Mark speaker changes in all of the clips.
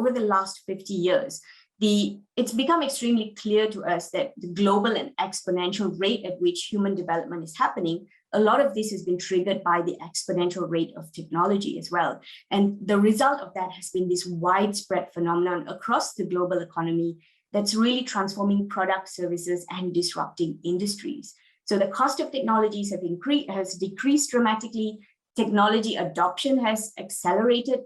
Speaker 1: over the last 50 years, it's become extremely clear to us that the global and exponential rate at which human development is happening, a lot of this has been triggered by the exponential rate of technology as well. And the result of that has been this widespread phenomenon across the global economy that's really transforming products, services, and disrupting industries. So the cost of technologies has decreased dramatically. Technology adoption has accelerated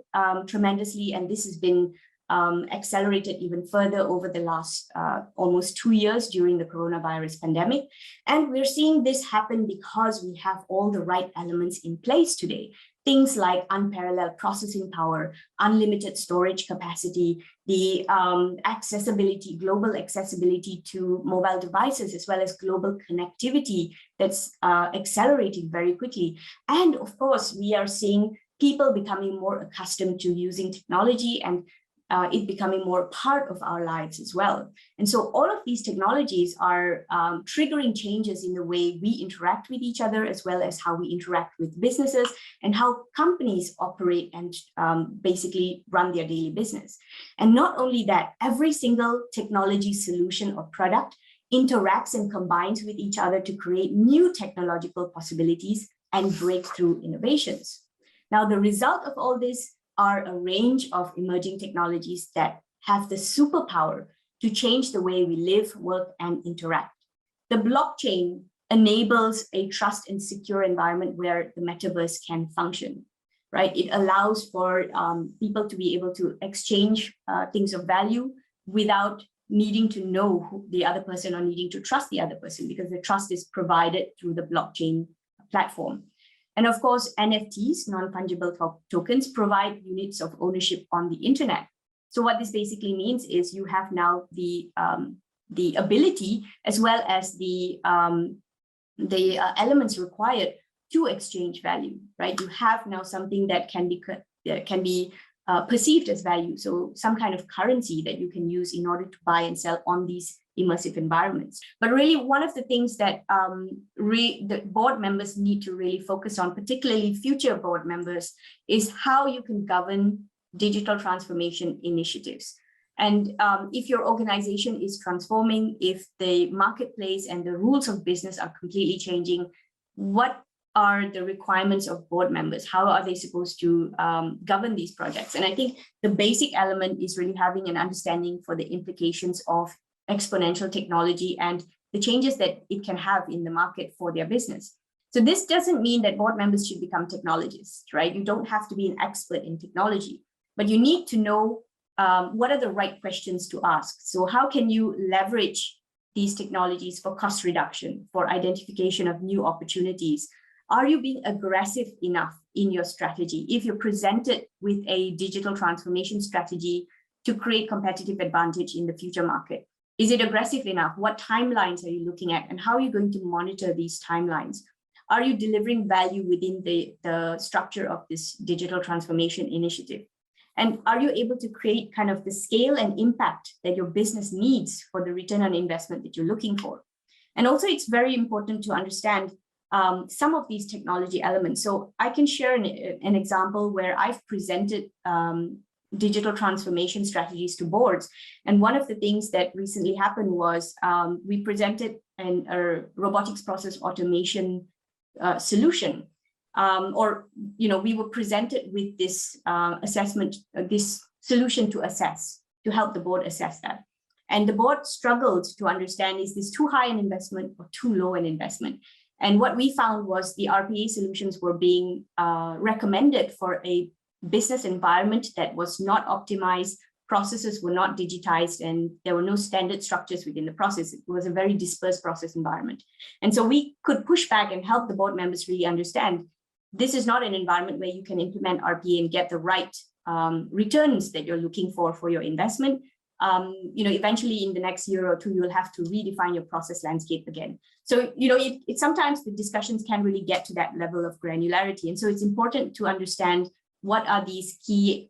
Speaker 1: tremendously, and this has been accelerated even further over the last almost 2 years during the coronavirus pandemic. And we're seeing this happen because we have all the right elements in place today. Things like unparalleled processing power, unlimited storage capacity, the accessibility, global accessibility to mobile devices, as well as global connectivity that's accelerating very quickly. And of course, we are seeing people becoming more accustomed to using technology and it becoming more part of our lives as well. And so all of these technologies are triggering changes in the way we interact with each other, as well as how we interact with businesses and how companies operate and basically run their daily business. And not only that, every single technology solution or product interacts and combines with each other to create new technological possibilities and breakthrough innovations. Now, the result of all this are a range of emerging technologies that have the superpower to change the way we live, work, and interact. The blockchain enables a trust and secure environment where the metaverse can function, right? It allows for people to be able to exchange things of value without needing to know who the other person or needing to trust the other person, because the trust is provided through the blockchain platform. And of course, NFTs, non-fungible tokens, provide units of ownership on the internet. So what this basically means is you have now the ability, as well as the elements required to exchange value, right? You have now something that can be perceived as value. So some kind of currency that you can use in order to buy and sell on these immersive environments. But really, one of the things that the board members need to really focus on, particularly future board members, is how you can govern digital transformation initiatives. And if your organization is transforming, if the marketplace and the rules of business are completely changing, what are the requirements of board members? How are they supposed to govern these projects? And I think the basic element is really having an understanding for the implications of exponential technology and the changes that it can have in the market for their business. So this doesn't mean that board members should become technologists, right? You don't have to be an expert in technology, but you need to know what are the right questions to ask. So how can you leverage these technologies for cost reduction, for identification of new opportunities? Are you being aggressive enough in your strategy? If you're presented with a digital transformation strategy to create competitive advantage in the future market, is it aggressive enough? What timelines are you looking at? And how are you going to monitor these timelines? Are you delivering value within the structure of this digital transformation initiative? And are you able to create kind of the scale and impact that your business needs for the return on investment that you're looking for? And also, it's very important to understand some of these technology elements. So I can share an example where I've presented digital transformation strategies to boards. And one of the things that recently happened was we presented a robotics process automation solution. We were presented with this assessment, this solution to help the board assess that. And the board struggled to understand, is this too high an investment or too low an investment? And what we found was the RPA solutions were being recommended for a business environment that was not optimized, processes were not digitized, and there were no standard structures within the process. It was a very dispersed process environment. And so we could push back and help the board members really understand this is not an environment where you can implement RPA and get the right returns that you're looking for your investment. Eventually in the next year or two, you'll have to redefine your process landscape again. So, sometimes the discussions can really get to that level of granularity. And so it's important to understand what are these key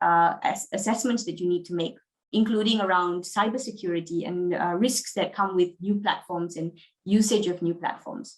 Speaker 1: assessments that you need to make, including around cybersecurity and risks that come with new platforms and usage of new platforms.